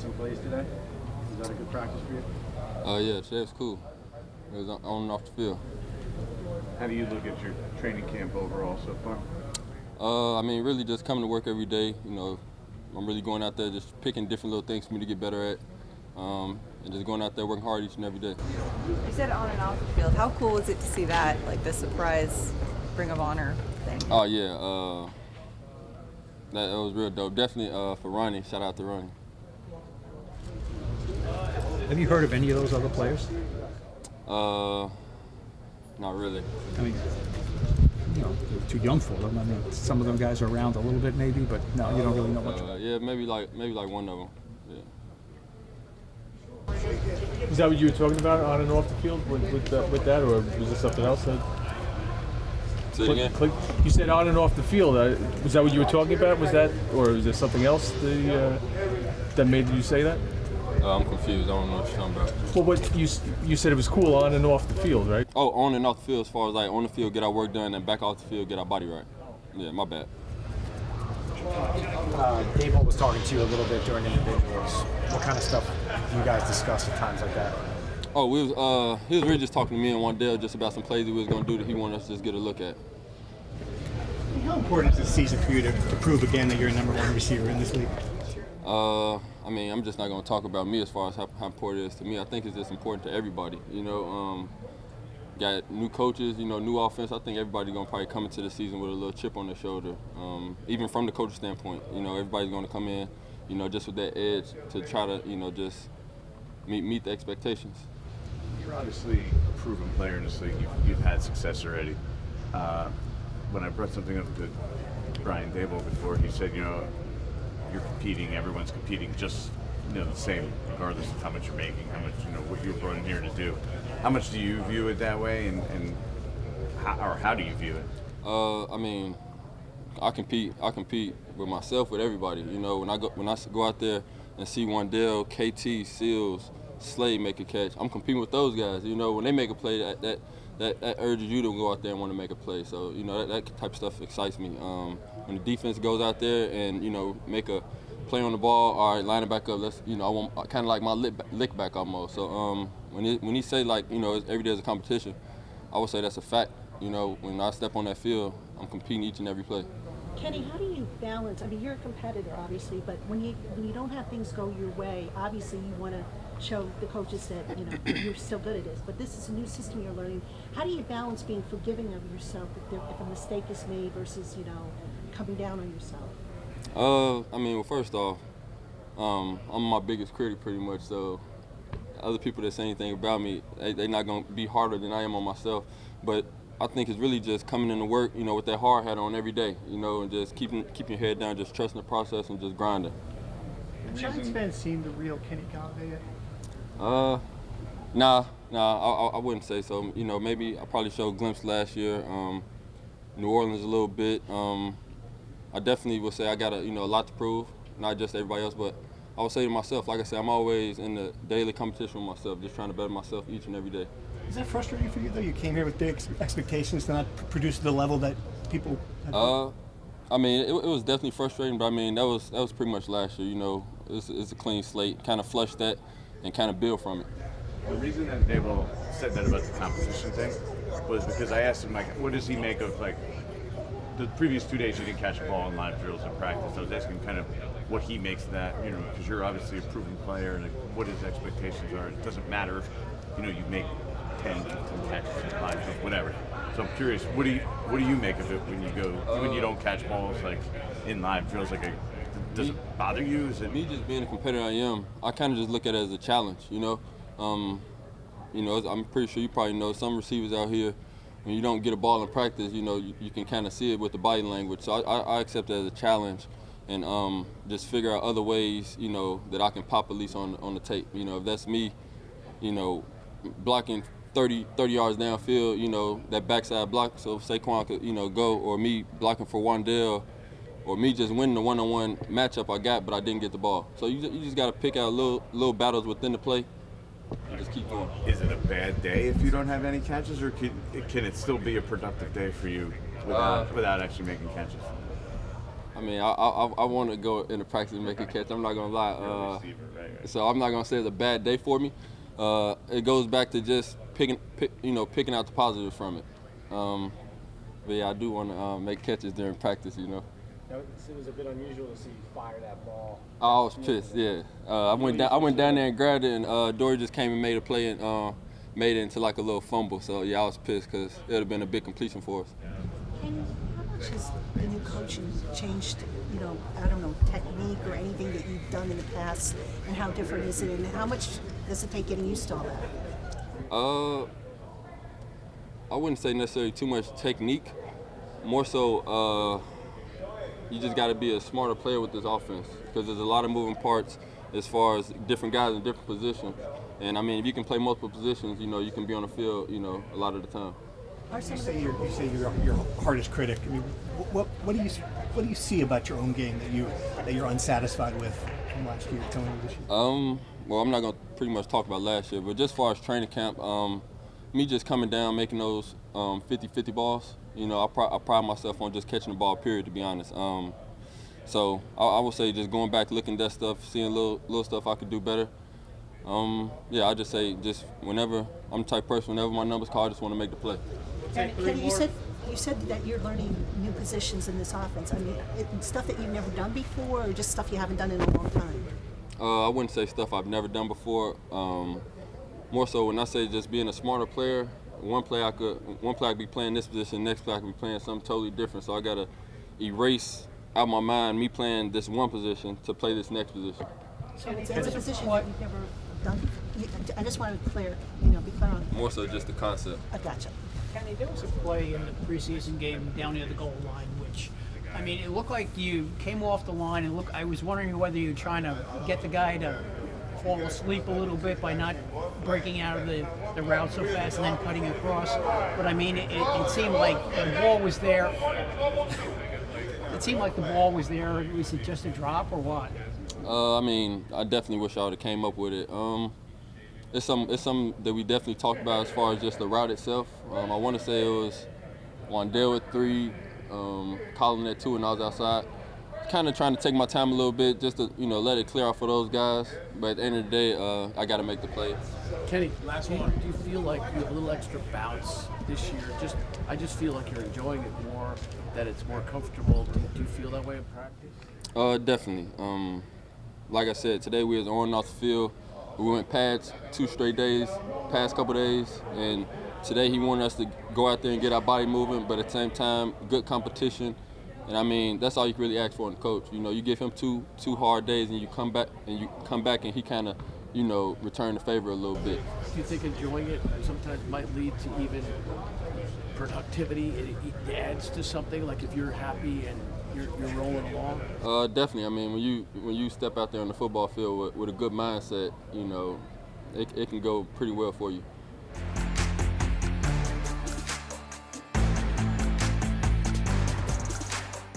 some plays today? Was that a good practice for you? Yeah, today was cool. It was on and off the field. How do you look at your training camp overall so far? I mean, really just coming to work every day. You know, I'm really going out there just picking different little things for me to get better at, and just going out there working hard each and every day. You said on and off the field. How cool is it to see that, like the surprise Ring of Honor thing? Oh yeah, that was real dope. Definitely for Ronnie. Shout out to Ronnie. Have you heard of any of those other players? Not really. I mean, you know, you're too young for them. I mean, some of them guys are around a little bit maybe, but no, you don't really know much. Yeah, maybe like one of them. Yeah. Is that what you were talking about on and off the field with that, or was there something else that Say it again? clicked? You said on and off the field. Was that what you were talking about? Was that, or was there something else that made you say that? I'm confused. I don't know what you're talking about. Well, what you said it was cool on and off the field, right? Oh, on and off the field, as far as like on the field, get our work done, and back off the field, get our body right. Yeah, my bad. Dable was talking to you a little bit during individuals. What kind of stuff do you guys discuss at times like that? Oh, he was really just talking to me and Wandale just about some plays that we was gonna do that he wanted us to just get a look at. How important is this season for you to prove again that you're a number one receiver in this league? I mean, I'm just not gonna talk about me as far as how important it is to me. I think it's just important to everybody. You know, got new coaches, you know, new offense. I think everybody's gonna probably come into the season with a little chip on their shoulder. Even from the coach's standpoint, you know, everybody's gonna come in, you know, just with that edge to try to, you know, just meet the expectations. You're obviously a proven player in this league. You've had success already. When I brought something up to Brian Dable before, he said, you know, you're competing, everyone's competing just, you know, the same, regardless of how much you're making, how much, you know, what you're brought in here to do. How much do you view it that way, and how do you view it? I mean, I compete with myself, with everybody. You know, when I go out there and see Wandale, KT, Seals, Slade make a catch, I'm competing with those guys. You know, when they make a play, that urges you to go out there and want to make a play. So, you know, that type of stuff excites me. When the defense goes out there and, you know, make a play on the ball, all right, line it back up. Let's, you know, I want kind of like my lick back almost. So when he say, like, you know, every day is a competition, I would say that's a fact. You know, when I step on that field, I'm competing each and every play. Kenny, how do you balance? I mean, you're a competitor, obviously, but when you don't have things go your way, obviously you want to show the coaches that, you know, you're still good at this. But this is a new system you're learning. How do you balance being forgiving of yourself if a mistake is made versus, you know, coming down on yourself? I mean, well, first off, I'm my biggest critic pretty much. So other people that say anything about me, they're not gonna be harder than I am on myself. But I think it's really just coming into work, you know, with that hard hat on every day, you know, and just keeping your head down, just trusting the process and just grinding. Giants fans seen the real Kenny Golladay yet? Nah, I wouldn't say so. You know, maybe I probably showed a glimpse last year. New Orleans a little bit. I definitely would say I got a lot to prove, not just everybody else, but I would say to myself, like I said, I'm always in the daily competition with myself, just trying to better myself each and every day. Is that frustrating for you, though? You came here with big expectations to not produce the level that people had. I mean, it was definitely frustrating, but I mean, that was pretty much last year. You know, it's a clean slate, kind of flush that and kind of build from it. The reason that Dable said that about the competition thing was because I asked him, like, what does he make of, like, the previous 2 days you didn't catch a ball in live drills and practice. I was asking him kind of what he makes of that, you know, because you're obviously a proven player, and like, what his expectations are. It doesn't matter if, you know, you make 10 catches in live drills, whatever. So I'm curious, what do you make of it when you don't catch balls, like, in live drills? Like, does it bother you? Is it me just being a competitor I am? I kind of just look at it as a challenge, you know. You know, I'm pretty sure you probably know some receivers out here, when you don't get a ball in practice, you know, you can kind of see it with the body language. So I accept it as a challenge and just figure out other ways, you know, that I can pop at least on the tape. You know, if that's me, you know, blocking 30 yards downfield, you know, that backside block, so if Saquon could, you know, go, or me blocking for Wandale, or me just winning the one-on-one matchup I got, but I didn't get the ball. So you just got to pick out little battles within the play and just keep going. Is it a bad day if you don't have any catches, or can it still be a productive day for you without actually making catches? I mean, I want to go into practice and make a catch. I'm not gonna lie. Receiver, right. So I'm not gonna say it's a bad day for me. It goes back to just picking out the positives from it. But yeah, I do want to make catches during practice. It was a bit unusual to see you fire that ball. I was pissed. Yeah, I went down there and grabbed it, and Dory just came and made a play and made it into like a little fumble. So yeah, I was pissed because it would have been a big completion for us. And how much has the new coaching changed, I don't know, technique or anything that you've done in the past, and how different is it, and how much does it take getting used to all that? I wouldn't say necessarily too much technique. More so, you just got to be a smarter player with this offense because there's a lot of moving parts as far as different guys in different positions. And I mean, if you can play multiple positions, you can be on the field, a lot of the time. You say you're your hardest critic. I mean, what do you see about your own game that you're unsatisfied with from last year coming into this year? Well, I'm not gonna pretty much talk about last year, but just as far as training camp, me just coming down, making those 50-50 balls. I pride myself on just catching the ball. Period, to be honest. So I would say just going back, looking at that stuff, seeing little stuff I could do better. Yeah, I just say just whenever I'm the type of person, whenever my number's called, I just want to make the play. Kenny, you said that you're learning new positions in this offense. I mean, stuff that you've never done before, or just stuff you haven't done in a long time? I wouldn't say stuff I've never done before. More so when I say just being a smarter player. One play I could be playing this position, next play I could be playing something totally different. So I gotta erase out my mind me playing this one position to play this next position. So it's a position that you've never done. I just want to be clear on. More so just the concept. I gotcha. Kenny, there was a play in the preseason game down near the goal line, which, I mean, it looked like you came off the line and I was wondering whether you were trying to get the guy to fall asleep a little bit by not breaking out of the route so fast and then cutting across. But I mean, it seemed like the ball was there. It seemed like the ball was there. Was it just a drop or what? I mean, I definitely wish I would have came up with it. It's something that we definitely talked about as far as just the route itself. I want to say it was Wandale at 3, Colin at 2, and I was outside. Kind of trying to take my time a little bit just to let it clear out for those guys. But at the end of the day, I got to make the play. Kenny, last one. Do you feel like you have a little extra bounce this year? I just feel like you're enjoying it more, that it's more comfortable. Do you feel that way in practice? Definitely. Like I said, today we was on and off the field. We went pads 2 straight days, past couple days, and today he wanted us to go out there and get our body moving, but at the same time, good competition. And I mean, that's all you can really ask for in a coach. You give him two hard days, and you come back and he kind of, return the favor a little bit. Do you think enjoying it sometimes might lead to even productivity? It adds to something, like if you're happy and you're rolling along? Definitely. I mean, when you step out there on the football field with a good mindset, it can go pretty well for you.